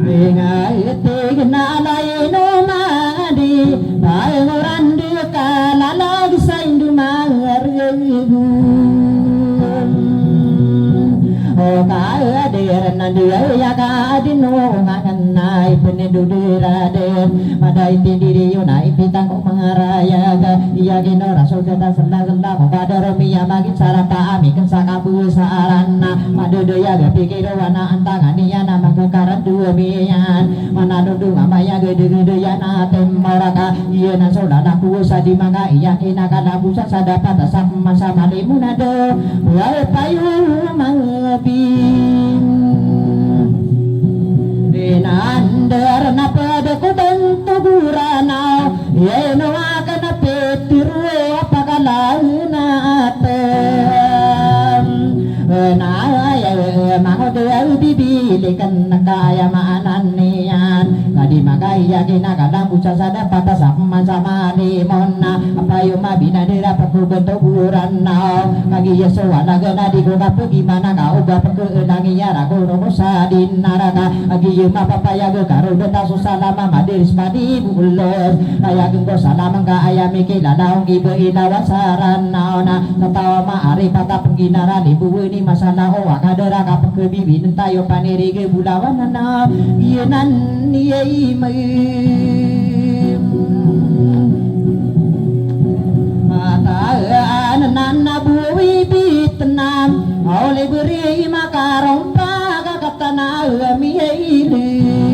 Tingati nalay no madi Bayangurandu kalalag sa indumangargu O kaadir nandiya kaadino nganay penedudiraden Madai tindiri yunay pitang kumangaraya Iya gino rasul kata senda-senda Kadar miya magin sarata amikan sakabu sarana Madudoya gapikiro wana antangan iya nama kekaran dua miyan Mana dudu ngamaya gede-gede ya natem moraka Iya nasola naku sadi maka iya kinakala busa sadapat asap masa malimunado Wal payu mangabim Dinandar na pada ko bentu gurana Yeno akan petiru apakalah natem Naya mahoda bibilikan kaya maananian Kadi makaya kinakadang busa sada patah sama sama limona Apa yung mabinadira pagkubentuk buran nao Kagi yeso wanagana di kuka gimana kau bapak keenangiya raku nomo sadin naraka Kagi yung mapapaya karo deta susalama madiris madi bulos Kaya gengko salamang kaayami kilalaong ibe ilawan saran nao na Natawa maari patah pengginaran ibu ini masalah owa kadera kapag kebibin tayo panirige bulawan na Iyanan niyay mataan na buwi bitnam Oleh beri makarong pagkakatana miyailim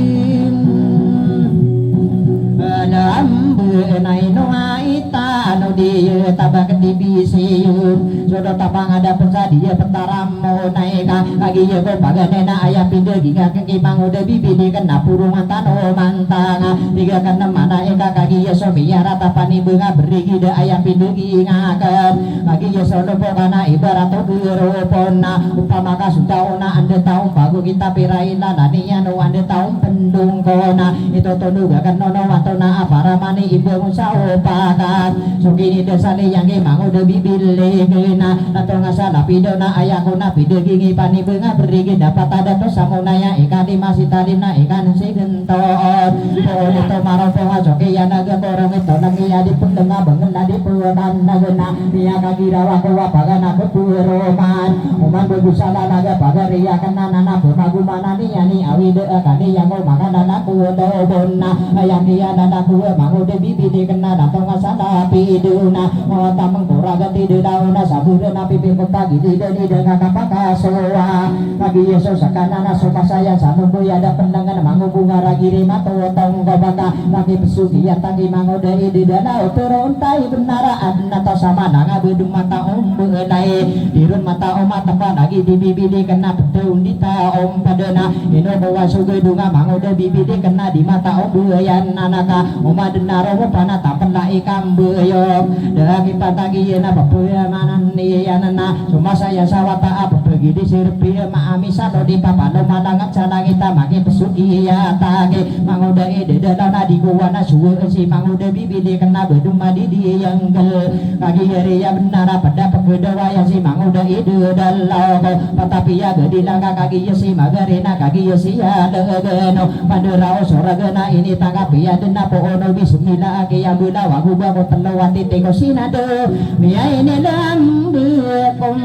Nambenay no aita no dia tabak dibisiyun Sodo tabang ada pensa dia pentaram mo naika Kagi ye ko paganena ayam pinde giga kekimang udah bibi di kena purungan tano mantanga Tiga kena mana eka kagi ye somiya rata pani bunga berigi de ayam pinde gingakan Kagi ye sodo pokana ibarat to geropona Upama kasutauna ande taum bagu kita piraina naniya no ande taum pendung kona Itu tonuga kan nono watona para mani ibu musao pakan sugini desane yang imang udah bibile gena nato ngasala pido na ayako na pido gingi pani bunga berigi dapat ada to samunaya ikan di masih tadi na ikan si genton oh itu marong penga soke ya naga korong itu nangi ya di pendengar bangun nadi puan nagena dia kagira wako wapagan aku puroman uman begusala naga pagar ya kena nana pemagu mana ni yani awide kani yang mau makan anakku do bonna yang dia anakku mangu de bibi de kena datang asana piduna mau tamang kuraga ti de dauna sabure na pipi ko pagi di de dengan kapaka soa pagi yeso sakana na sopa saya sanumbu ada pendangan mangu bunga ragiri mato tong gobaka pagi pesugi ya tangi mangu de di danau turun tai benaraan atau sama nanga bedung mata ombu nai dirun mata om mata lagi di bibi de kena pedeun di ta om padena ino bawa suge dunga mangu de bibi de kena di mata om buayan anaka oma denaro pana tapen la ikam beyong dagi patagi yena bapuya manan ni yanana cuma saya sawata apa pergi di sirpi ma amisa do di papano madangat sana kita maki pesuki ya tage manguda ide dana di gowana suwe si manguda bibi de kena bedung madi di yang gel kagi yeri ya benara pada pegedawa ya si manguda ide dalau tetapi ya gedilanga kagi ya si magarena kagi ya si ya degeno panderao soragena ini tanggapi ya dena pohono bismillah ke yang bula wagu bago telawati teko sinado mia ini lambekom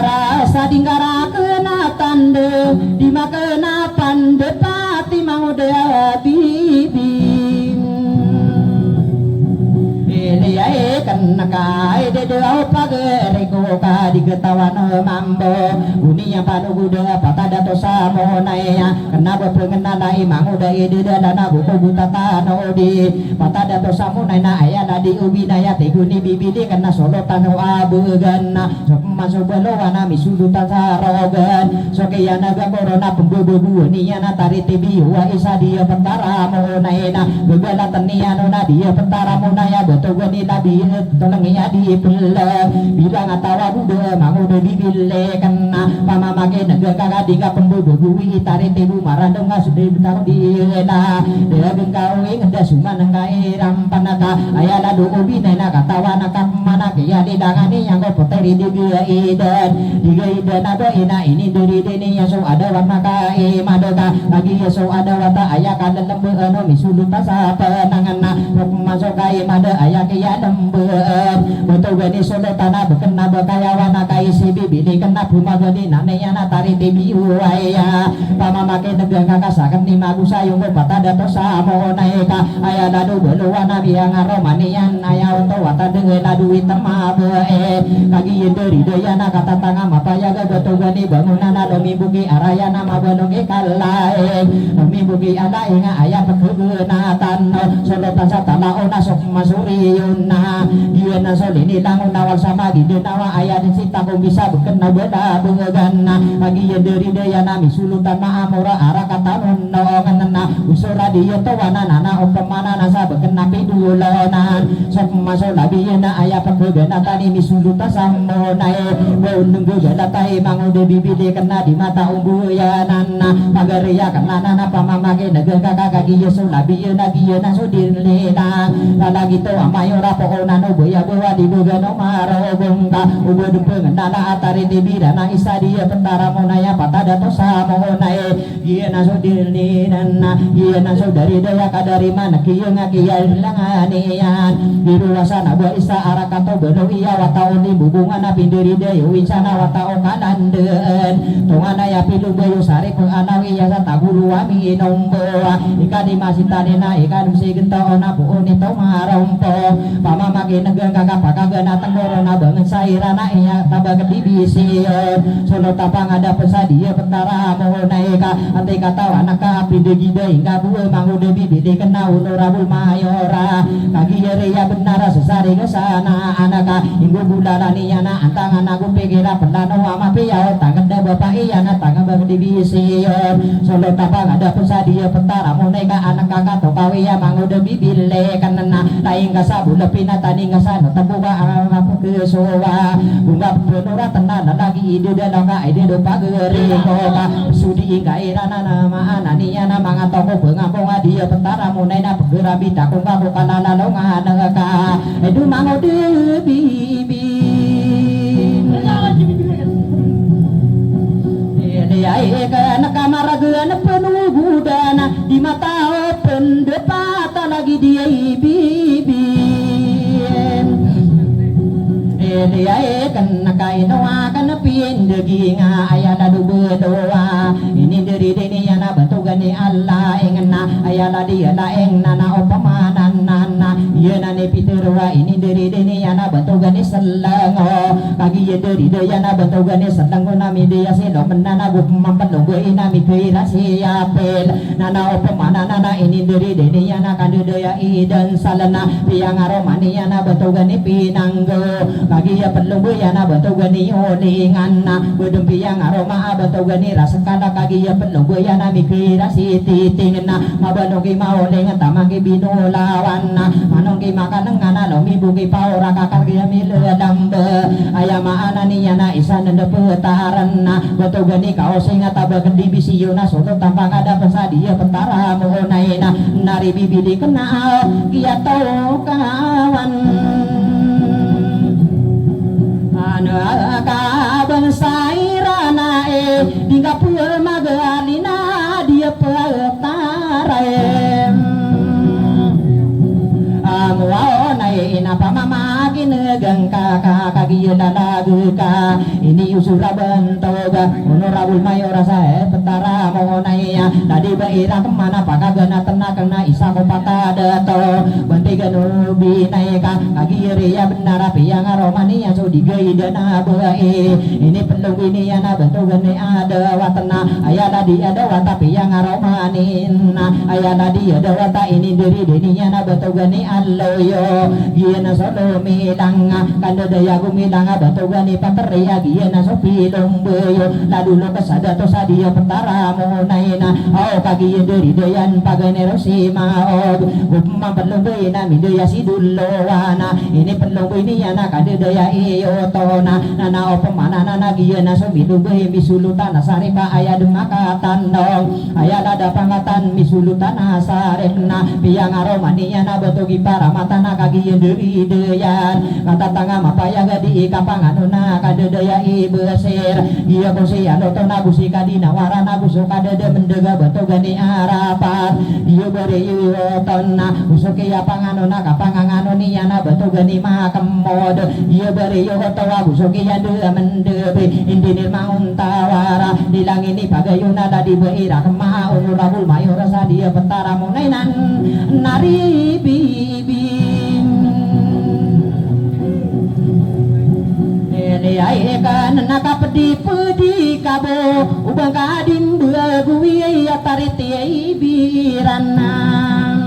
rasa dinggara kena tande dima kena pande pati manguda bibim Iliyai kena kai de au pagere ko ka digetawan mambo uni yang panu guda patada to samo naya kena bepengena nai manguda ide dana buku buta tano di patada to samo naya aya nadi ubi naya teguni bibi di kena solo tano abugan masuk belo wana misudutan sarogan soke yana ga corona pembubu ni yana tari tibi wa isa dia pentara mo naya bebela teniano na dia pentara mo naya betul gani nabi tolong ya di pelang bilang atawa budo manguda bibile kena pamamake negara kakadika pembudu buwi itari tebu marandong ngasude betang diena deageng kawi ngeda suman ngai rampanaka ayala do ubi nena katawana kamana kaya didangani yang go poteri diga iden ado ina ini dari deni yaso ada warna kai madoka lagi yaso ada wata ayaka lembe no misuluta sa penangana masuk kai mada ayaka ya lembe betul gani solo tanah bekena bekaya wana kai sibi bini kena buma gani nane yana tari tebi uaya pama make negeng kakasakan ni magu sayung bata dato samo naika aya ladu beluana biang aromanian aya untuk wata dengan ladu itama kagi yenderi dayana kata tanga mata yaga betul gani bangunan lomi buki araya nama benongi kalai lomi buki ala inga aya pekegenatan solo tansa tala ona sok masuri yuna yuna solini langun awal sama di denawa aya di sita kau bisa bekena beda bengegana lagi yenderi dayana misulutan maamura ara kata nono kanana usura dia tawana nana opemana nasa bekena pidulonan sok masuk labi yuna aya pekegenatan ini misulutan samo nae nunggu jalatai mangude bibide kena di mata umbu ya nana pagaria kena nana pamamake negara kaki yesu labi yuna giyana sudirlena lala gitu amayora pohona no boya bawa di bugano maro bongka ubo dumpengan nana atari di bidana isadia pentara monaya patada tosa monae giyana sudirlena giyana saudari daya kadari mana kiyanga kiyalanganian biru wasana bo isa arakato beno iya watauni bubungan pinderi daya wincana wata okananden tongana ya pilu bayu sari penganawi ya sata guru wami nomboa ikadi masitane na ikadum sigento ona buoni to marompo pamamake negeng kakak pakagana tenggorona bangen sairana iya tabag dibision solo tapang ada pesadia pentara mohonaika ante kata wanaka pindegida hingga buwe mangude bibide kena unorabul mayora kagi ya benara sesari kesana anaka hinggu bulalani yana antangan aku pikira pendano ama piyao tangan da bapak iyana tangan bang division solo tapang ada pesadia pentara moneka anak kakak tokawi ya mangude bibile kanana laing kasabu lepina tani ngasano tebuka aku kesowa bunga penora tenan lagi ide dalaka ide do pageri kota sudi gairana nama anania nama ngatoko bengambong dia pentara monena pegerabi takung kaku kanana longa nangaka edu mangude bibi dia ikan kamar gen penuh budana di mata pendepata lagi dia bibi dia ikan kaino akan pindegi nga ayala dubedoa ini dari dini yana bentugani Allah ingna ayala dia laeng nana opamanan nana yana ne piterwa ini dari dini yana bentugani selengo kagi ye dari dia yana bentugani selengo nami dia selo menana gub mampelunggu inami kira siapel nana opamanan nana ini dari dini yana kandu dia idan salana piang aromani yana bentugani pinanggo kagi ya pelunggu yana bentugani olingan na bedempi yang aroma bentugani rasakana kagi ya pelunggu yana mikira sititing na mabalungi maolingan tamangki binulawan na manungki makanang ngana lomi buki paura kakak ya miledambe ayama anani yana isan nende petaran na bentugani kaosing atabag dibisiyo na soto tampang ada pesadia pentara mohonai na nari bibidi kenal kia tau kawan kabang sairana dingga pul magalina dia petarem amwao nai ina pamamagi negang kakak kagi lalaguka ini usura bentoga honorabul mayora sae petara monai ya tadi baira kemana pakagana tenakang na isa ko patadato bentigan ubi naika kagi ria benar piang aromani ya so digaidana bae ini pelung ini ya na bentogan ada watana ayala di ada wata piang aromanin ayala di ada wata ini dari deninya na bentogan alloyo gina solo milanga kando daya gumi nang batogani pateri agiena sopilong beyo ladulo kasada to sadia petara munaina au kagi dari dayan paganero si maog upma perlumbe na midaya sidullowana ini perlumbe ni ana kadaya iyo tona nana opemana nana giena somilumbe misulutana saripa aya demaka tandong aya dada pangatan misulutana sarena biang aromania na batogi para matana kagi dari dayan kata tanga mapaya gadi kapanganuna kadaya ibesir iya bosi aloto nabusi kadina warana buso kadada mendega batogani arapat iya bare iyo tonna usuki apanganuna kapanganganuni yana batogani makemod iya bare iyo tawa busuki yande mendebe indinir maun tawara dilang ini pagayuna dadi beira kema umurabul mayor rasa dia petara munainan nari bibi ai kan nakapedi pedi kabo ubang kadim buagui atariti ai biranang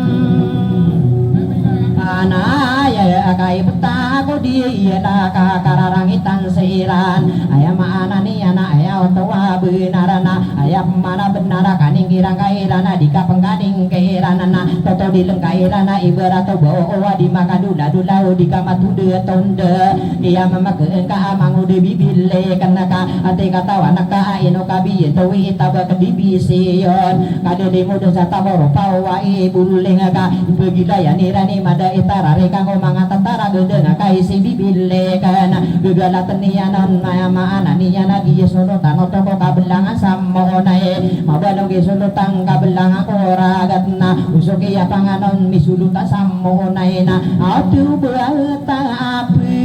ana ya akai betako dia na kararangitan seiran ayam ana ni ana aya otowa benarana ayam mana benara kaning kirang kairana dika pengkaning kairana toto dilengkairana ibarat bawa di makadula dulau dika matude tonde dia memakeun ka amangude bibile kanaka ate katawana ka ino kabi towi tabak dibision kade demo dosa taboro pawa ibuling ka begila nirani mada itarare kang omang tatara gedeng kai si bibile kana gegala tenianan maya maana niana gi sono tanoto ko kabelangan samonae mabalong gi sono tang kabelangan ora gatna usuki ya panganon misuluta samonae na atu beata api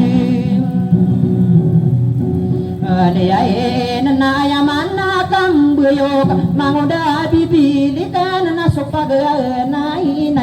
Niyain na yamana kang buyok mangoda bibili kan na supaganain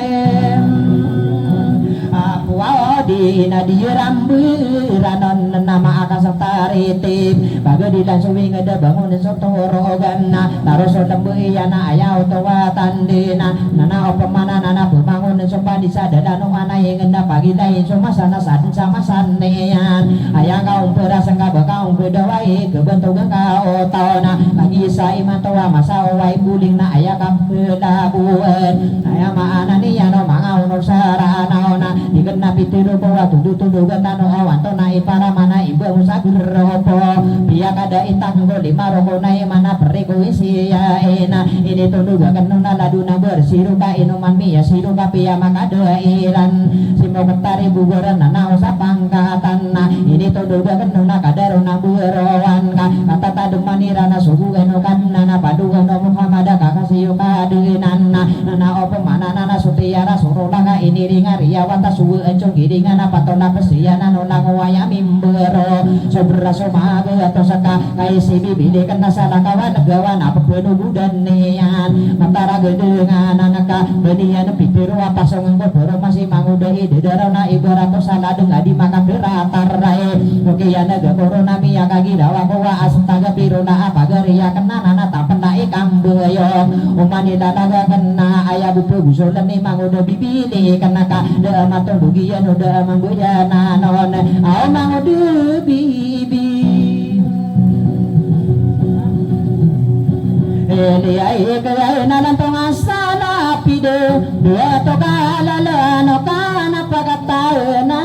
di nadia ramburanon nama akasa taritip baga di dan suwing ada bangun sotorogan na taruh sotembe yana ayau tawa tandina nana opemana nana bangun sopa di sadadano ana yang enda pagi lain soma sana sadin sama sanean ayang kau perasaan kau kau bedawai kebentukan kau tauna lagi sai matawa masa wai buling na ayah kau pelabuan ayah maana ni yano mangau no sarana na dikenna pitiru bawa tudu-tudu gatano awanto nai para mana ibu usabir ropo biya kada itang go lima roko nai mana periku isia ena ini tudu gakenuna laduna bersiruka inuman miya siruka piya makada iran simo ketari buburan nana usapang katana ini tudu gakenuna kadaruna burowan ka kata tadumanirana sugu enukan nana padugano muhammada kakasiyo kadenan nana opo mana nana sutiara surulanga ini ringaria wata suwe encong giringan apa tona kesianan nona waya mimbero sobra somaga atau saka kai si bibile kena salah kawan gawan apa penuh dan nian matara gedengan anaka benian pipiru apa songang boro masih mangudai dedarana ibarat salah dengar di maka beratar rae oke ya naga corona mi kagi dawa kowa astaga piruna apa garia kena nana tak pernah ikam beyo umani danaga kena ayah bupu busolan ni manguda bibile kena ka de matong dugian udah mambuyana non au manguda bibi Eliai kaya nalantong asala pide dua toka lalano kana pagataena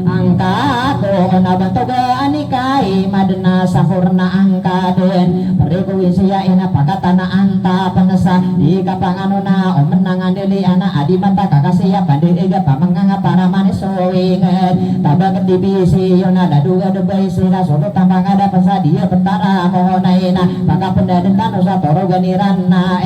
angka ko nabantoga anikai madena sahurna angkaden periku isia ina pakatana anta penesa di kapanganuna omenangan deli ana adi manta kakasiya pande ega pamanganga para manis soinget tabak dibisi yona daduga debai sira solo tambang ada pesadia petara mohonaina baka pendaden tanu satoro ganirana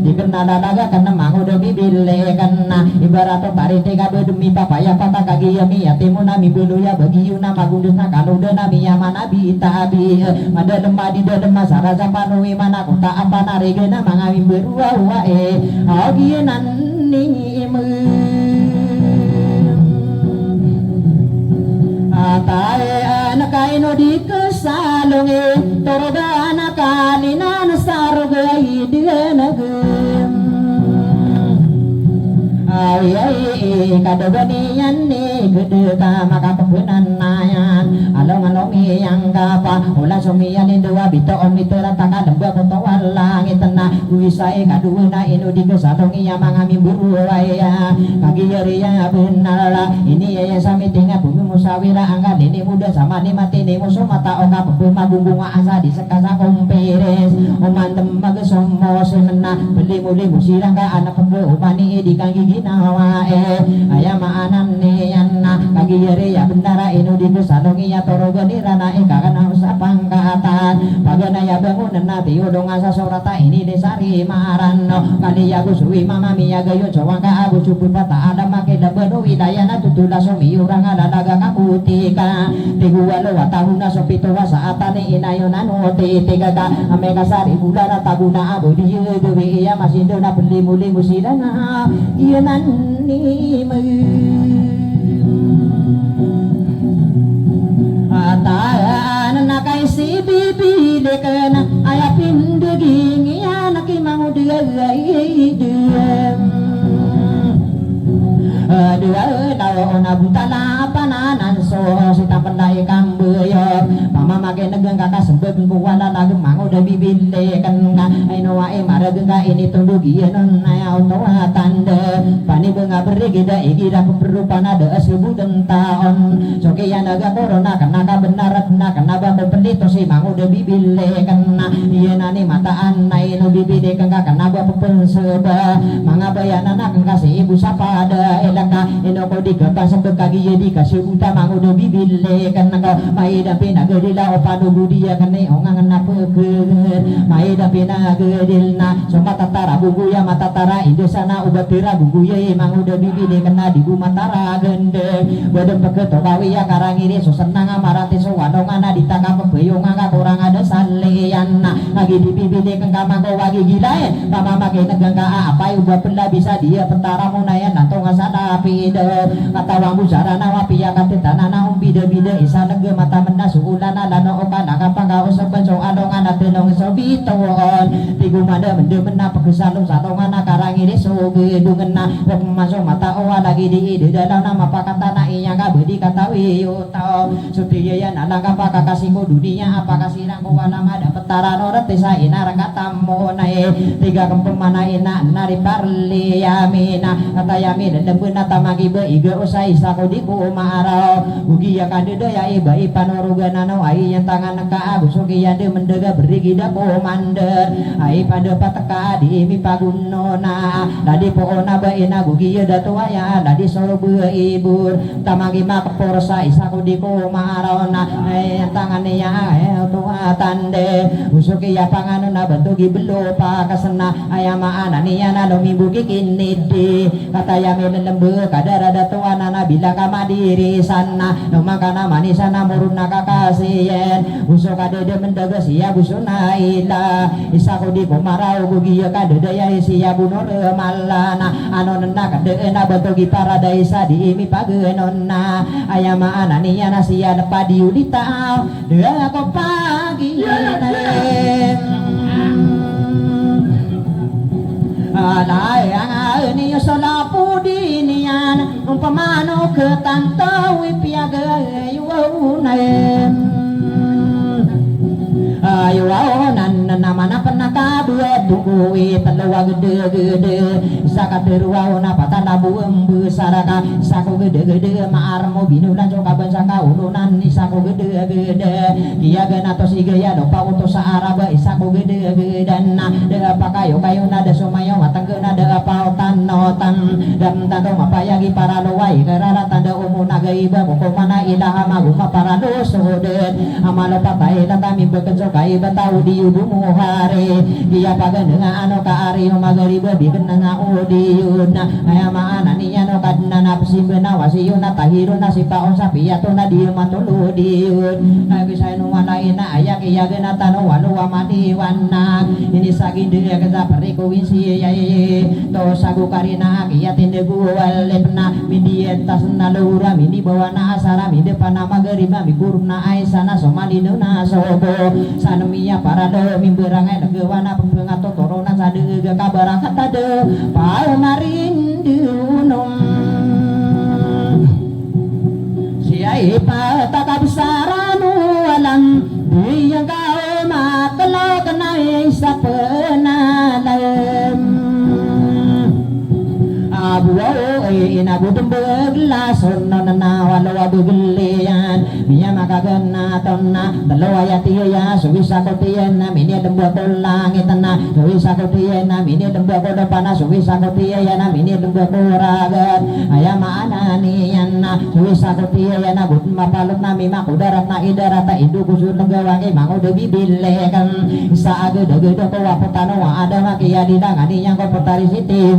dikenal dalaga kana mangudo bibile kana ibarat parite kado demi papaya pata kagi yami yatimuna mi bulu ya bagi yuna magundusna kalau dana mi yamana bita abi mada lemah di dalam masara zamanui mana kota apa narigena mangami berua wa agienan ni mu atae anakaino di kesalunge toroga anakalina sarga idena Ayai kadabanian ni gede ka makapepenan nayan along alomi yang kapa ulah sumian indua bito on mitera taka lemba koto walang itena kuisai kaduna inu di kesalong iya mangami buru waya kagi ya benar ini ya sami tinggal bumi musawira angkat ini muda sama ni mati ni musuh mata oka pepema bunga asa di sekasa komperes omantem magesomo semena beli muli musirang ka anak pembe upani di kaki ginawa ayam anan ni yana kagi ya benar inu di kesalong iya toro genirana kakana usapang katan pagana ya bangunan nati udong asa sorata ini desari marano kali ya gusui mama miya gayo cowang ka abu cukup pata ada make dabeno widayana tutula somi urang ada daga kakutika tigu walu watahuna sopito wasaatane inayonan oti tiga ka amega sari bulara taguna abu di dewi iya masindo na beli muli musirana iya nani mu ataan nakai si bibi dekena ayah pindeging iya naki mau dia dua tao na butala pananan so sita pandai kambeyo mama make negeng kakak sembeg buwana lagi mangu de bibile kan ai no wae marageng ka ini tundu gienon na auto tande pani benga berigida igira perupana de sebu dentaon soke ya naga corona kana ka benarat na kana ba pendito si mangu de bibile kan ieu nani mataan nai no bibide kan kana ba pepenseba manga bayana na kan si ibu sapada ka ino ko di gapa sampai kaki jadi kasih buta mangu do bibile kan kau mai dapi na gedila opanu budia kan ne ongang na peger mai dapi na gedilna soma tatara bugu ya mata tara ide sana ubatira bugu ye mangu do bibile kan di bu matara gende bodem peke to kawi ya karangiri so senang amarate so wadongana ditangkap pebeyong ka kurang ada salean lagi di bibile kan kama ko wagi gilae mama make negang ka apa ubah pela bisa dia pentara munayan nantong asana pide kata wambu sarana wapia katitana na umbide bide isa nege mata mena suulana lano oka nakapa ka usapan so adongan atenong so bitoon tigu mada mende mena pegesalung satongan karangiri so gedungena masuk mata owa lagi di ide dalam nama pakatana iya kabedi kata wiyuto sutiya ya nalangkapa kakasiku dunia apa kasirang kuwana mada petara noret desa ina rakatamu nae tiga kempemana ina nari parli yamina kata yamin lembuna tamagi be iga usai sako di kumaro ugi ya kadede ya iba ipanuruga nano ai yang tangan ka abusuki ya de mendega berigida komander ai pada pateka di mi pagunona dadi poona ba ina ugi ya datua ya dadi soro be ibur tamagi mak porsa isako di kumaro na ai yang tangan ya tua tande usuki ya panganona bentugi belo pa kasena ayama anani ya na lomi buki kinidi kata ya mi lembe kadara tua nana bila kama diri sana nomakana manisana muruna kakasien usuk kadede mendaga siya busuna ila isako di kumarau gugiya kadede ya siya bunor malana ano nena kadede na batogi paradisa di imi pagenonna ayama ananiya na siya napadi ulitao dea ko pagi alay ang niyo sa lapo din yan pamano ketantawi piagay waunaem ayo nan nama na penakabuat tungguwi telawa gede-gede sakat teruwa na patana buem besaraka sako gede-gede maarmo binulan coka bensaka ulunan isako gede-gede dia gana tos igaya dopa utos araba isako gede-gede na de apa kayo na de sumayo matang na de apa tanotan dam tando mapayagi para lowai karara tanda umuna gaiba koko mana ilaha maguma para dosode amalo patay tatami bekenso kai batau di udumu hari dia pagan dengan ano ka ari magariba bikin nga odiun ayama ananiya no kadna napsimbena wasiyuna tahiruna sipaon sapiyato na dia matulu diun nabisay nuwana ina ayak iya gena tano walu wamati wana ini sagin dia keza periku wisi yai to sagu karina iya tinde guwal lepna midietas nalura mini bawana asara mide pana magariba miguruna aisana somaliduna sobo sanemiya para de mimberangai legewana pembengato torona sadege kabarakat ade pal marindu nom ipa takabsaranu alam yang kau makelo kenai sapenalam abu ina budem beglas nona na walawa begelian biya makagana tonna dalawa ya tiya subisa kotian na mini lembu langit na subisa kotian na mini lembu kodo panas subisa kotian na mini lembu ragat ayama ananian na subisa kotian na bud mapaluk na mima kudarat na idarat ta indu kusur negawangi mangu debi bilekan sa age dege ko wapotano wa ada makia didangani yang ko potari siti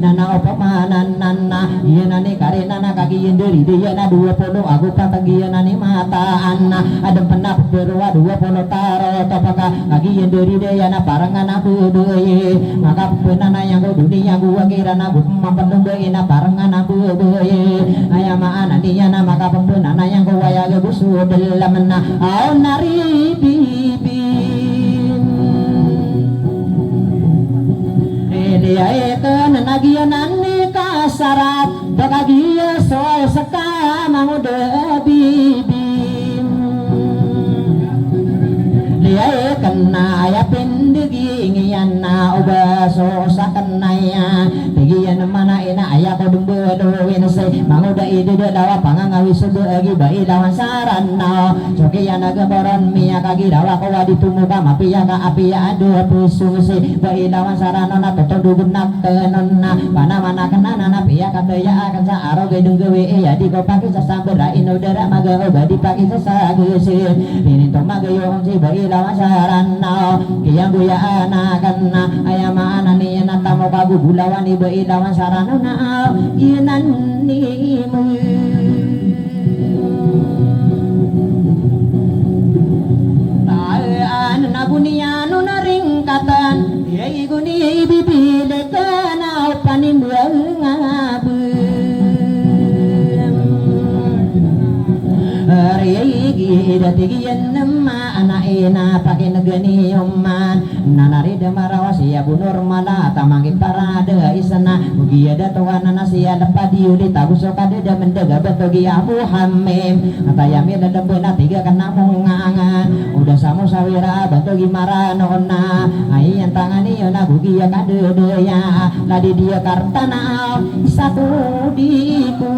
nana opamanan nana iya nani karena na kaki yenderi dia na 20 aku katagia nani mata anna ada pernah berwa 20 taro topaka kaki yenderi dia na parangan aku doye maka penana yang ko dunia gua kira na buk mampen doye na parangan aku doye ayama anani ya na maka penana yang ko waya ge busu dalam na au nari bibi dia eken nagianan kasarat bagagia soal seka mau debibim dia kena ayah pindegi ingian na ubaso sakanaya tegian mana ina ayah kodung bedoin se mau da ide dawa pangangawi sebagi bai lawan saran na sokian agaboran mia kagi dawa kawa ditumuka mapia ka apia ada pusung se bai lawan saran na toto dugenak tenonna mana mana kena nana pia kata ya akan sa aro gedung gewe ya di kopaki sasambera inodara maga obadi paki sasagese ini to magayo si bai lawan saran na kiyang buya anakan na ayama anani na tamo bagu bulawan ibu lawan sarana na inan nimu taan nabunianu na ringkatan yai guni bibile kana panimbuang abu Riyagi datigian nama anak ina pakai negeni yoman nanari demarawas ya bunur mala tamangit parade isana ugi ada tuan nasia lepas diuli tabuso kade da mendega betogi abu hamim atayami ada beuna tiga kena mungangan udah samu sawira betogi maranona ai yang tangani yona bugi ya kade ya ladi dia kartana satu diku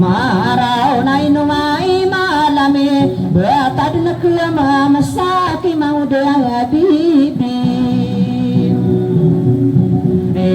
marau nai numai malame batad nakama masaki mau dia bibi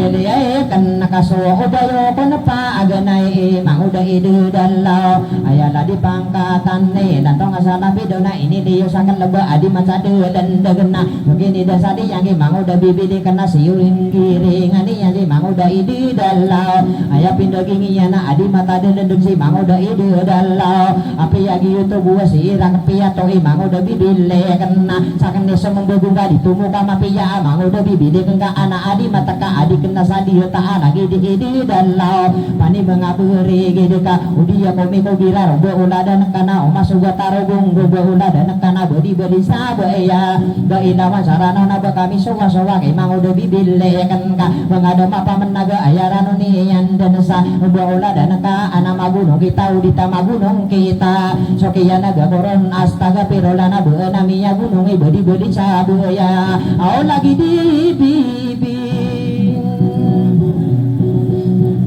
dia kan nakaso obayo kon pa aganai mau da ide dalau ayala di pangkatan ne datang asala bidona ini dia sakan leba adi macade dan dagena begini dasadi yang mau da bibi di kena siurin giring ani yang mau da ide dalau aya pindah gingiana adi mata dan si mau da ide dalau api agi itu buah sirang pia toi mau da bibi le kena sakan desa membegungga ditumu kama pia mau da bibi di kena anak adi mata ka adi kena sadio ta lagi di dalau pani mengaburi gedeka udia komi ko gira robo ulada nakana omas uga tarogung robo ulada nakana bodi sabaya ba ilawan sarana na ba kami sowa ke mang udah bibile kan ka mengada apa menaga ayaran ni yan dan sa robo ulada naka ana magunong kita udita magunong kita sokiya naga koron astaga pirolana beuna miya gunung bodi sabaya au lagi di bibi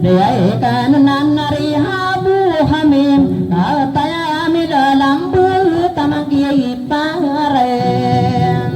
dia ikan nanari habu hamim kataya mi dalam tamang kiai paren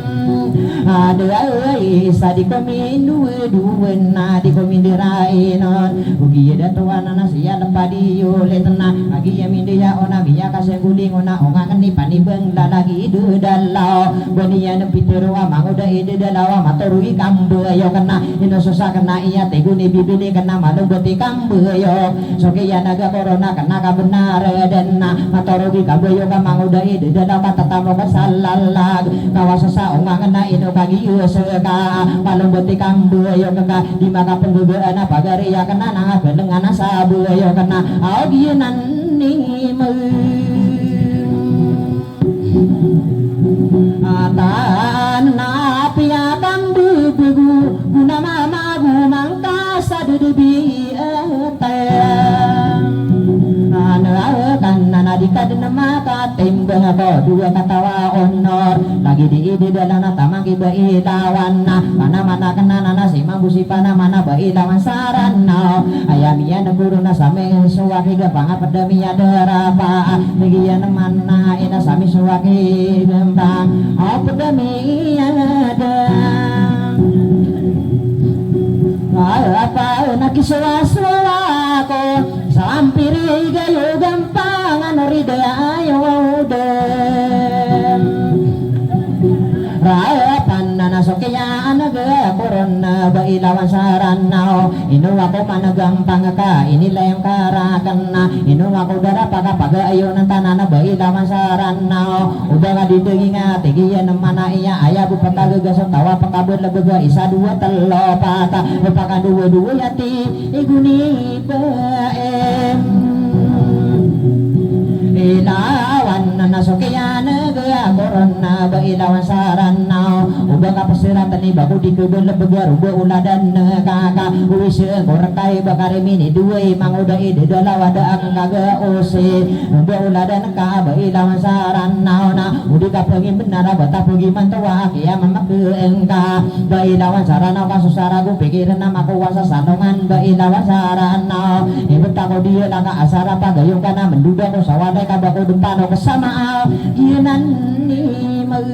ada isa di kami dua na di kami dirainon ugi ada tuan nasia lepadi yole tenang agi ya mindia ona biya kasih guling ona onga kani pani beng lagi ide dalau benia nepitiru amang udah ide dalau matorui kambe yo kena ino susah kena iya teguni bibili kena malu beti kambe yo soki ya naga corona kena kabenar dan matorui kambe yo kamang udah ide dalau kata tamu kesalalag kawasasa onga kena ino kagi seka malu beti kambe yo kena di maka penggugaan pagari ya kena nanga dengan sabu yo kena augi nani mu atan na pia kambu bugu guna mama gu mangka sadubi jika denama katimbang ko dua katawa honor lagi di ide dalam tamang iba ilawan mana kenana si mambusi pana mana ba ilawan sarana ayamia neguru na sami suwaki gapanga pedamia derapa bagian mana ina sami suwaki gembang pedamia apa nakiswa-swa ko sampiri gayo gampang anorida ayo dem rapan nanasokiya anaga koron ba ilawan saranaw inu ako managampang ka inilayang karakan na inu ako dara pagapaga ayo ng tanana ba ilawan saranaw ubaga didegi nga tigiyan ng mana iya aya bupatagagasok tawa pakabot labaga isa dua telo pata upaka dua yati iguni baem ilawan nanasokiya naga koron ba ilawan saranaw ubaga pasiratan ni bago di kebel begar uba uladan kaka uwis korakay bakari mini duwe manguda ide dalawada ang kaga ose uba uladan ka ba ilawan saranaw na udi ka pengin benar bata pugi mantawa kaya mamakeeng ka ba ilawan saranaw kasusara gu pikiran na makuwasa sanongan ba ilawan saranaw ibet ako dia laka asara pagayong ka na menduda ko sawadai kabako dumpano kasama ginan ni mag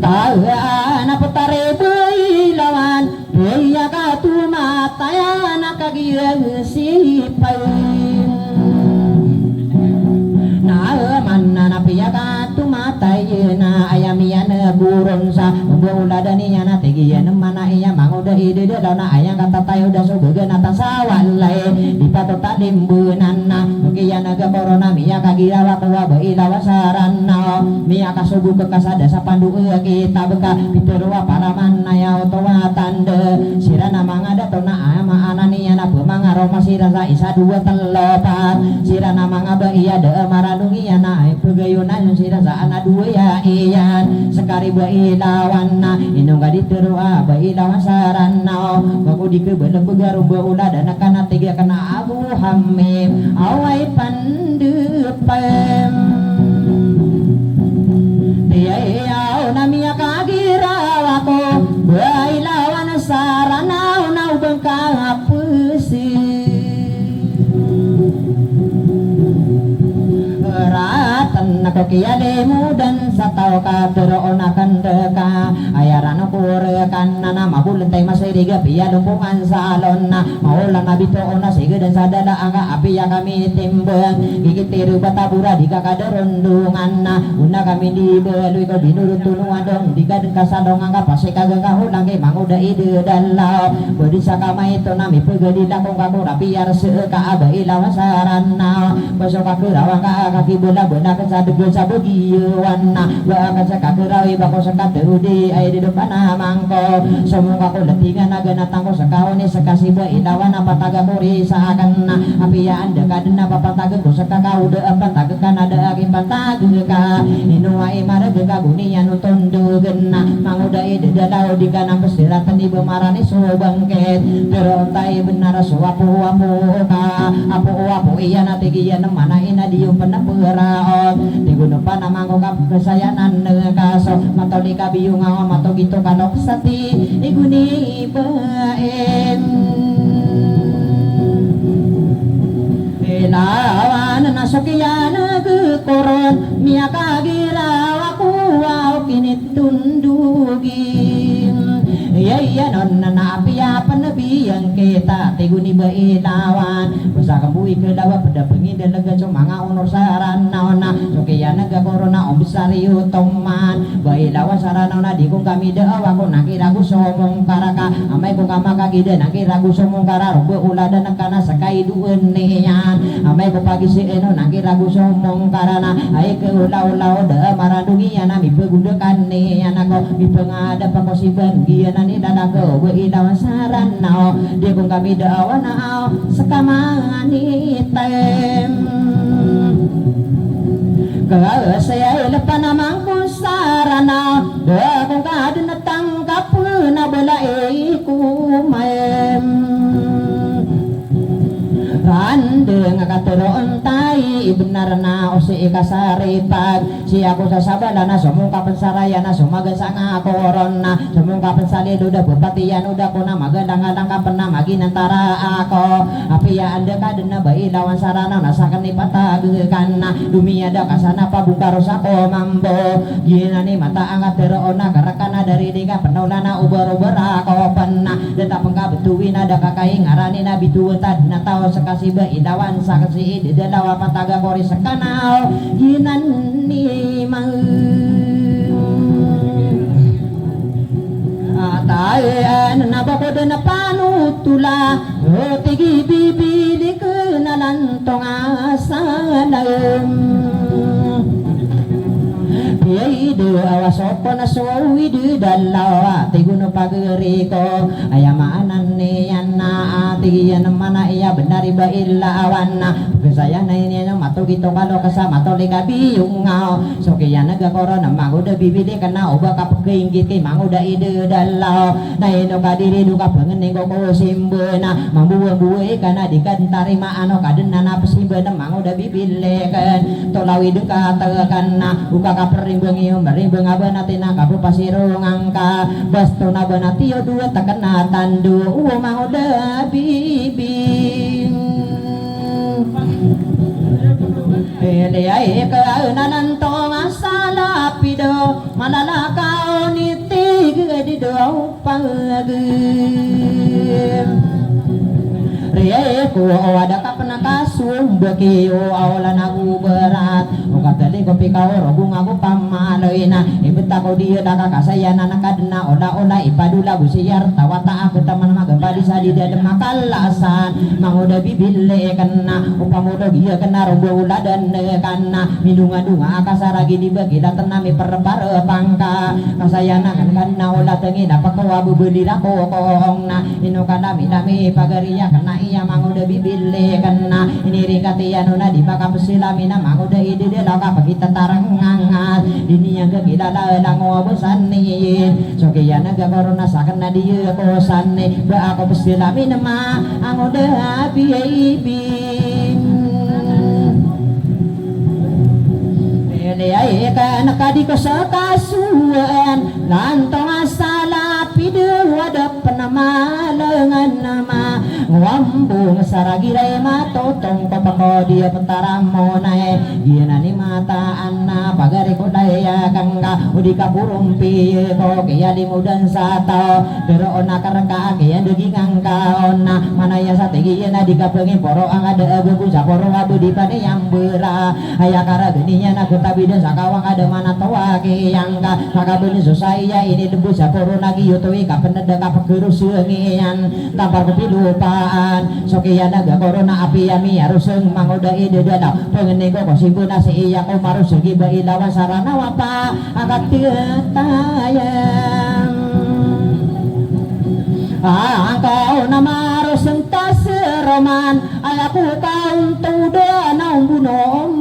tahan apa tarebu ilawan iya ka tumataya nakagiang sipain na manna na piya ka tumatay na ayamian burong sa uladani niya na tigiyan mana iya manguda ide daw na ayang katatayo da so baga natasawalay di patota limbunan na kiya naga corona miya kagirawa kuwa ba ilawa sarana miya kasugo kasada sa pandu kita beka piterwa paraman na ya otowa tande sira na mga dato na ama ananiya na pemangaro masira sa isa dua telopat sira na mga ba iya da maranungi ya na ay pagayunan yung sira sa ana dua ya iyan sekari ba ilawan na inong kaditerwa ba ilawan sarana bago di kebel begaru ba ulada na kana tiga kana abu hamim awai pandepem tiyaw na miya kagirawa ko ba ilawan sarana na ubang kapusi ratan ako kiyade mudan sa tao ka pero onakan deka ayaran ako rekan na mabulantay masiriga piya lumpungan sa alon na maulan na bito ona sige dan sa dala aga apiya kami timbang gigitiru batabura di kakaderundungan na una kami di beluy ko binurut tulungan dong di kaden kasadong angka pasay kagagahulang kay manguda ide dalaw bodi sa kamay ito nami pagadi lakong kakura piyar seka aba ilawan sarana pasok kakurawang kakakibula buna sa dugol sa bugiwan na baka sa kakirawi bako sa katerudi ay di depan namang ko sumuka ko latingan na ganatang ko sa kaon ni sa kasiba ilawan na pataga kuri sa akan na apiyaan dekaden na papataga ko sa kakao de pataga ka na de aking pataga ka inuwa imara de kagunian utondugan na manguda ide dalaw di ka ng pasiratan di bumarani subangket pero tayo benar suwapu-wapu ka apu-wapu iya natigiyan ng mana ina di yung panapuraot di guno pa naman ko kasayanan kaso matoli ka biyong ako matogito kanok sati iguni baen ilawan na sukiyan nagkoron miya kagirawa kuwaw kinitundugin iya non na naapiyapan na biyang kita tiguni ba ilawan basta kambuhi kadawa pada pengin dalaga so mga honor saranaw na so kaya nagkakoro na ombisaryo toman ba ilawan saranaw na di kong kami daawa ko nakirago somong karaka amay kong kamakagida nakirago somong kararo ba ulada na kana sa kaiduan niyan amay ko pagisi eno nakirago somong karana ay keulaw-law da maranungi yan mi pagundakan niyan ako mi pangadap ako si Bangian ni dadago ba ilawan saranaw di kong kami daawa na sakamangan item saya lepas namang kung sarana da kung kadin natangkap na bala kumem bandeng katuron tai benar na usi ikasaripag siya ko sa sabalana sumungkapan sarayana sumagasang akoron na sumungkapan salido da bupatian udah ko na magandang-andang kapan na maginantara ako apiya anda kaden na bailawan sarana nasakan ni patagekan na dumiada kasana pabukaro sa ko mambo gina ni mata angkat teroon na karakana dari dika penaulana uber-uber ako panna deta pengkabetuin ada kakai ngarani na bituan tadi na tao sekasih bailawan sakasi di dalawa pataga kori sekanal ginan ni mang atayan na bako na panutula o tigi bibili kenalan tong asalayem Piaidu awas opo na suwidu dalawa tiguno pageriko ayamanan ni yana ati yan mana iya benar iba illa awana kesaya na ini no matu gitu kalau kasama toli kabi yungau so kaya naga korona manguda bibide kana oba kapkeing kiti manguda ide dalau na ino kadiri duka pengen nego ko simbena mambuwe kana dikantari maano kadena na pesimbena manguda bibile kan tolawi duka tekan na buka kaperi bengiyo merimbeng abanati na kapu pasirong angka basto na banati yo dua takana tandu mau da bibing ele ai ka nanan to masala pido malalakao ni tiga di do pagem Rieko ada kapana kasum bekiyo awalan aku berat ukatali kopi kau rogung aku pamaloina ibeta kau dia daka kasayana nakadna ola ipadula busiar tawata aku teman magempa di sadi dia demakalasan manguda bibile kena upamudo dia kena rombo ula dan kena mindunga akasaragi dibagi tenami perpare pangka kasayana kan ola tengi dapat kau abu belira kokong na inukana minami pagaria kena iya manguda bibile kena ini ringkatian una di baka pesilamina manguda ide de laka pagita tarangangat ini yang kegila lango bosan ni sokiana ga corona sakana dia kosan ni ba ako pesilamina ma anguda bibing Ele kan kadi ko sa kasuan lantong asala pidu wada penamalangan nama wambung saragiray matotong kapako dia pentaram mo nae gina ni mata anna pagari ko daya kangga udi kapurong piye ko kaya limudan sa tao pero ona karaka kaya daging angka ona manaya sa tegi na di kapengin poro ang ada abu sa poro abu di pane yang bera ayakara geninya na kutabi dan sakawang ada mana tawa yang ka makabeli susaya ini lembu saporo lagi yutoi kapan ada kapakuru sungian tampar kepilupaan sokian naga corona api yami haruseng mangoda ide dada pengenego kosimbuna si iya ko marusegi bailawan sarana wapa agak tayang angkau nama ruseng tas roman ayaku kaun tuda naung buno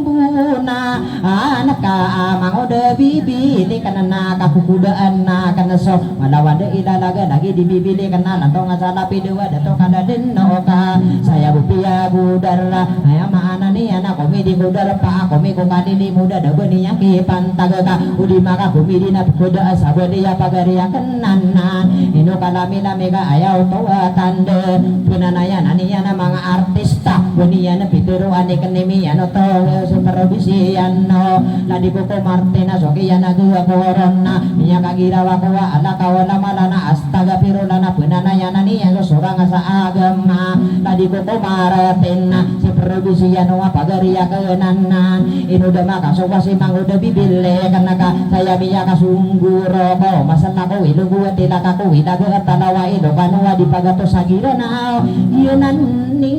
anak ka mangoda bibili kana kakukudaan na kana so malawade ilalaga lagi di bibili kana lantong asala pidua dato kada denno ka saya bupia budara aya maana ni anak komedi budara pa komi ko kadili muda da beni yang ki pantaga ka udi maka komedi na kuda asabadi ya pagari ya kenanan ino kalamina mega ayaw toa tande punanaya naniya na mga artista buniya na pituro ani kanimi ano to supervisian no ladi ko Martina sokiya na gua corona niya kagirawa ko ala kawala malana astaga pirulana punanaya naniya so surang sa agama ladi ko Martina supervisian no pagariya kenanan ino da makasuwa si manguda bibile kanaka saya biya kasungguro ko masana ko ilunggu tilaka ko idago at talawa ilo kanwa di pagato sagira na yunan ni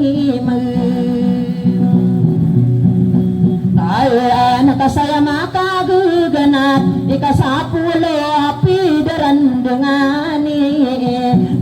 tayo nakasaya makaguganat ikasapulo api daran dengani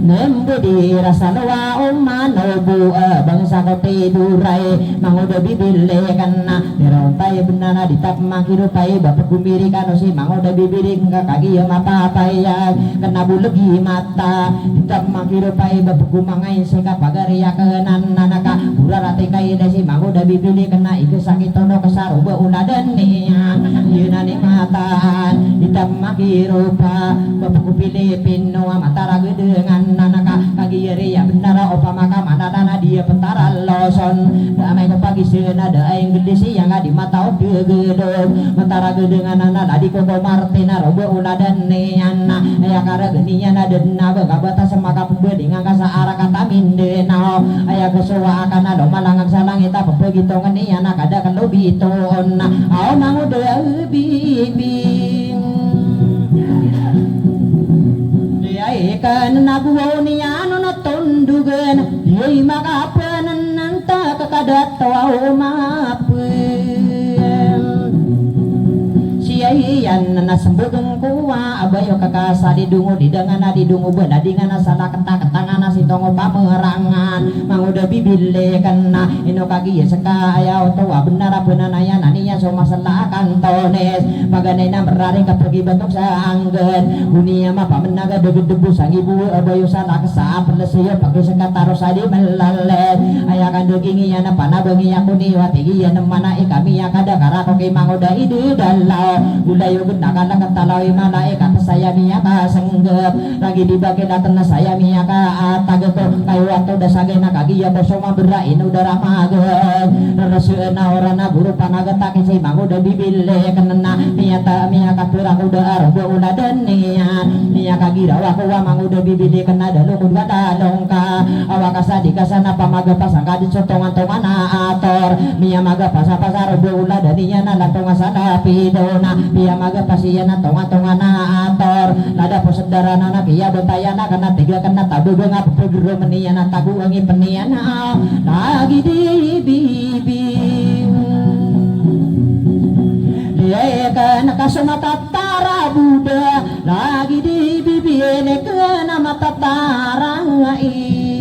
nembudi rasa nawa umano bua bangsa ko tiduray manguda bibili kana pero tayo benana ditap makirupai bapak kumiri kano si manguda bibili kagiya mapapayag kana bulagi mata ditap makirupai bapak kumangain sika pagariya kanan nanaka urarate kay mulai desi mangu da bibili kena iku sakitono kesaruba uladan niya yunani mataan hitam maki rupa babuku Filipino matara gedengan nanaka kagiyeri ya benar opa maka manadana dia pentara loson damai ko pagi sena da aing gede siang di mata opi gedong mentara gedengan nana di koko martina roba uladan niana ya kara geninya na denna bagabata semaka pembeding angka saara kata mindena aya kesuwa akan ada malangak salang ita begitu ngeni anak ada kalau biton au mangu de bibing dia ikan nabuonia nono tondugan dia makapan nanta kakadat tau mapen siayan na sembugeng kuwa abayo kakasa didungu didengana didungu beladingana sana ketangana sitongo pamerangan manguda bibile kena ino kagi ya seka aya otowa benar benar aya naniya so masalah kantones maganena berari pergi bentuk saanggen dunia mah pamenaga debu sang ibu abayo sana kesa pelesiyo pakai seka taruh sadi melalet aya kan degingi yana panabengi aku niwati yana mana kami yang kada karako ke manguda ide dalau Gulayo gendakan lang talawi malaikat saya miyaka senggep lagi dibagi datang saya miyaka atageto kayu atau dasage nakagiya bosoma berain udara mageng resuena orana guru panaga takisi mangu da bibile kenena miyata miyaka turang uda arbo uladan nian miyaka gira wakuwa mangu da bibile kena dalu kudga dalongka awakasa dikasana pamaga pasangka dicotongan-tongan ator miyamaga pasar-pasar arbo uladan nian latonga sana pidona biya maga pasiyana tonga-tonga na ator lada posedara na biya betayana kana tiga kana tabu nga pegero meniyana tagu wangi peniyana lagi di bibi dia kana kasuna tatara buda lagi di bibi ne kana mata tarangain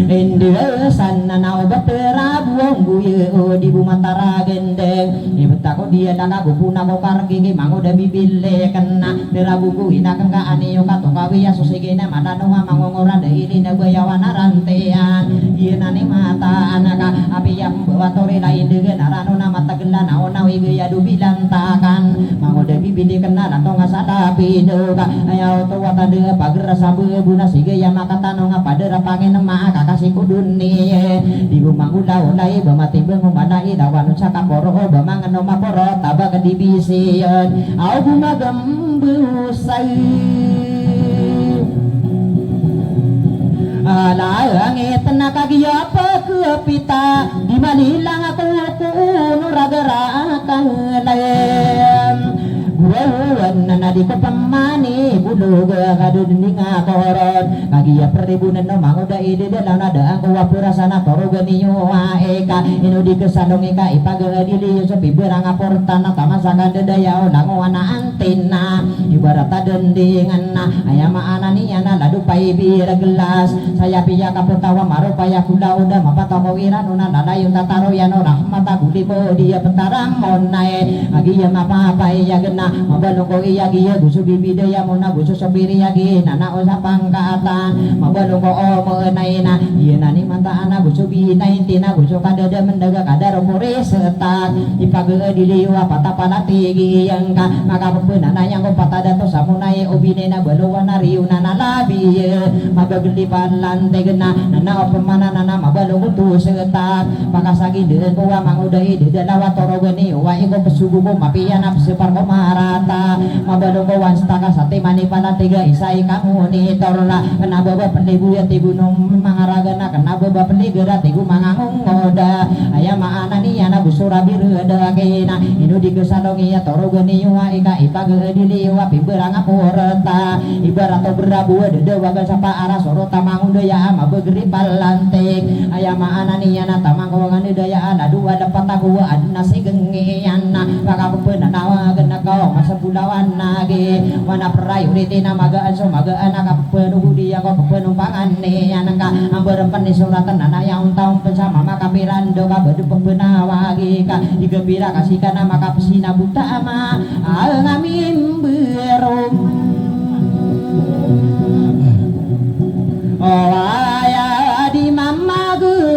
India sana nau batera buong buye di bumatara gendeng ibetako dia dana gupuna ko kargi mangu da bibile kena terabugu ina kangga aniyo kato kawiya susigena manano mangongora da ini na bayawana rantean ina ni mata anaka api yang bawa tore lain dengan arano na mata gela na ona wi ya dubilantakan mangu da bibile kena nato ngasada pidoga ayo to wata de pager sabu buna sige ya makatano ngapadera pangen ma kasih dunia di rumah ulai bamati bengu manai dawan cakap poro bamangan nama poro tabak di bisian au bunga gembusai ala angin tenaga gia pekepita di manilang aku nuragarakan lem Guwan na di ko pamani bulu ga kadu dinga koron kagiya peribunan no manguda ide dalam nada aku wapura sana toro ganiyo eka inu di kesadong eka ipaga dili so piberang aportana tamasakan dedaya onango ana antina ibarat dendingan na ayama anani ana ladu pai bir gelas saya piya kaputawa marupaya kula udah mapatamo iran una nalayon tataro yano rahmata gulibo dia pentaram monae kagiya mapapai ya gena mabalong ko iyagi ya gusto bibidaya mo na gusto sabiri yagi nana o sa pangkaatan mabalong ko o mo enay na iya na ni mantaan na gusto binay tina gusto kadada mendaga kadaro mo resetak ipaga diliwa patapalati yang ka makapapuna na yang ko patada to sa munay o binay na baluwa na riyo na nalabi magagalipan lante gana nana o pamana nana mabalong ko to setak pakasagi din ko wa manguday di dalawa toro gani wa iko pasugo mo mapiyanap separ ko marata mabalong ko wanstaka sa timani panatiga isay kamu ni torla kenapa ba pendibu ya tibu nung mangaraga na kenapa ba pendigera tigu mangangungoda ayam maana ni yana busura biru ada kena inu di kesalongi ya toro gani wa ika ipaga diliwa pimberang apureta ibarat to berabu de waga sapa arah sorota mangundo ya ama begeri palantik ayam maana ni yana tamang kawangan daya ana dua dapat aku adna sigengian maka pepena nawa gena kau masa pulawan nage wana prayuriti na magaan so magaan nakapenuh dia kau penumpangan ne anaka amberempan ni suratan nana yang taung pensama maka pirando ka bedu pembenawagi ka digembira kasih kana maka pesina buta ama ngamin berum oh ayah di mama gue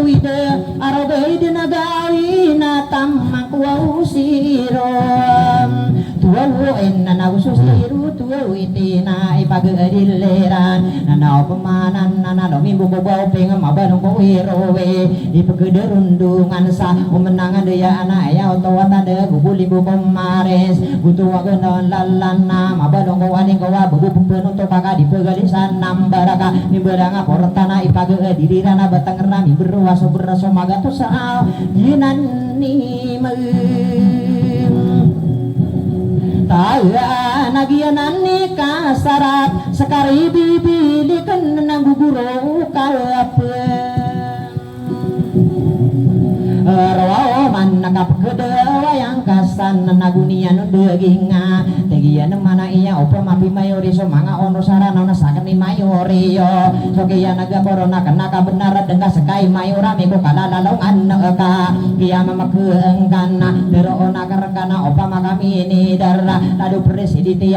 pagadileran nana pemanan nana domi buku bopeng mabalong ko wirowe di pagederundungan sa umenangan daya anak ya otowata de bubuli buku mares butuh wagenon lalana mabalong ko aning ko bubu penuh to paga di pagalisan nambaraka nimberanga portana ipagadilirana batang rami berwaso beraso magato sa yinan ni tawa nagianan ni kasarat sekari bibilikan nang guguro kalapen rawa man nakapkedewa yang kasan nagunian deginga tegian mana iya opo mapi mayori so manga ono sarana na sakni mayori yo so kiya naga corona kena ka benar dengka sekai mayora miko kala lalongan ka kiya mamakeengkana dero ona karekana opa makami ini darra ladu presiditi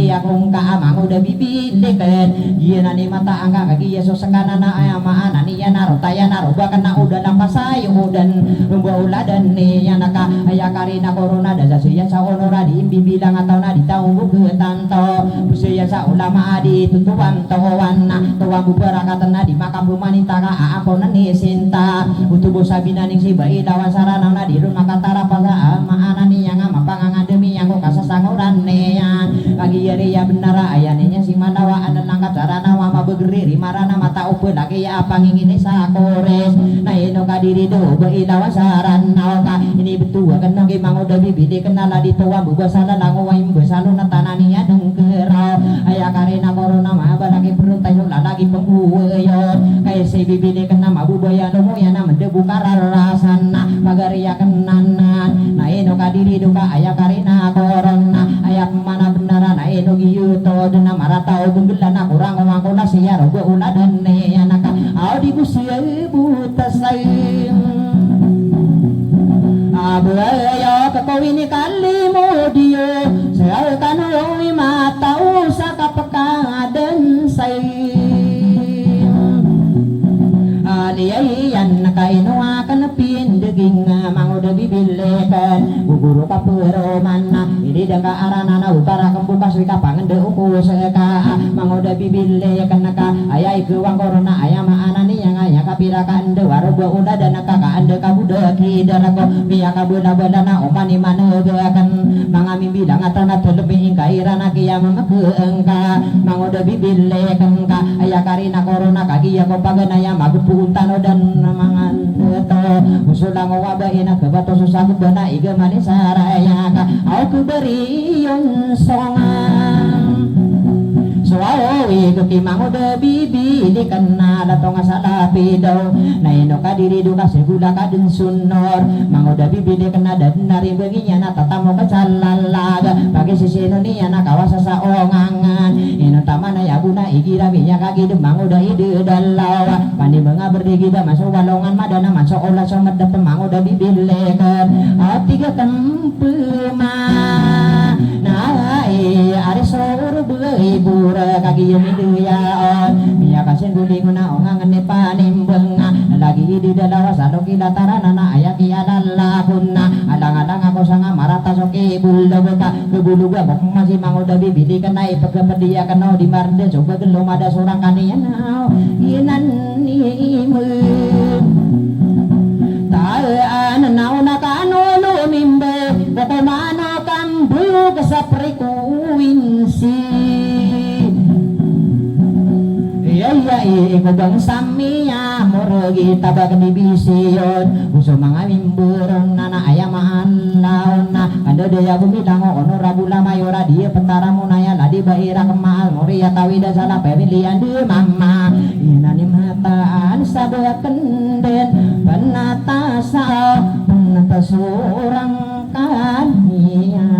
ya kungka amangu da bibilikan iya ni mata angka kaki ya so sekana na ayama anani ya narotaya naroba kena udah lampasayo dan rumba uladan ni yang naka ayakarina corona dasa suya sa onora di bibilang atau na di tahu buku tanto suya sa ulama di tutuan towan towan bubarakatan na di makam rumanita ka ako na ni sinta utubo sabi na ning si bayi lawan sarana na di rumah katara pada maana ni yang mapangangan demi yang ko kasasanguran ni yang lagi yari ya benara ayaninya si manawa ada langkap sarana wama begeri marana mata upe lagi ya apa ngingini sa kores na ino kadiri do ilawan saran nauka ini betul kan nang mang udah bibili kenala di tua buba sala lango waim besalo na tanani ya dengkerau aya karena corona mah balaki perut tayo lalagi pengguyo kay si bibili kena mabu boya domo ya na mendebu kararasana pagaria kenanan na eno kadiri duka aya karena corona aya mana benaran na eno giyuto dena maratao genggelana kurang ngomong siya rogo uladan ne anaka audi busia butasay abaya kakawini kalimu diyo saya tanoi matau sa kapakadan say aliyan nakainua kanapin daging manguda bibilekan guguru kaperoman ini dangka arana na utara kembukas wika pangan de uku seka manguda bibilekan naka ayai kewang korona ayam anani yang ayah kapirakan de waroba uda dan naka ande kabuda kidarako biya kabula balana omani manegakan mangami bilang atana terlebih kairana kiyama keengka manguda bibilekan ka ayah karina korona kaki ya kopaganaya magupu untano dan mangan to usulang wabahin na kebato susah kubana iga manis saraya ka aku beri yung songan suawi kukimang udah bibi di kena latong asalapi daw na ino kadiri duka segula kadun sunor mang udah bibi di kena dan nari beginya na tatamo kacalalaga bagi sisi niya na kawasa sa ongangan ino tama na yabuna igira binya kagi demang udah ide dalawa pandi mga berdigi da masuk walongan madana masuk olah somat da pemang udah bibi lekan tiga tempema na ari sore beli kaki yang itu ya on biya kasin guling na ongang ne panimbeng lagi di dalam salo kila tarana ayak ya lalakuna alang-alang ako sanga marata soke bulda beka kebulu gua masih mang udah bibili kena pedia kena di marde coba gelom ada seorang kanian inan nimu taan nau nakano lo mimbe bagaimana kambu kesapriku winsi iya iko bang samia morogi tabag ni bisiyon uso mga mimburon na ayamaan laon na kanda daya bumilang ono rabula mayora dia pentara munaya ladi baira kemal moria tawida salah pemilihan di mama inani mataan sabak kenden penata sao penata surang kanian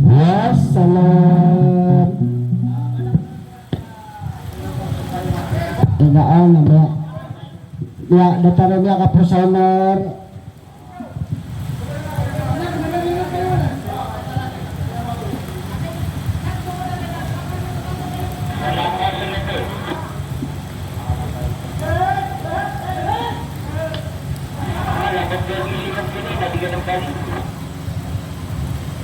wassalam Inaan na ya dataran niya ka personer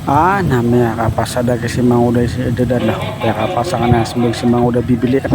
Namanya kapas ada ke si Mang Uda si dedan lah. Ya kapas na sembag si Mang Uda bibili kan.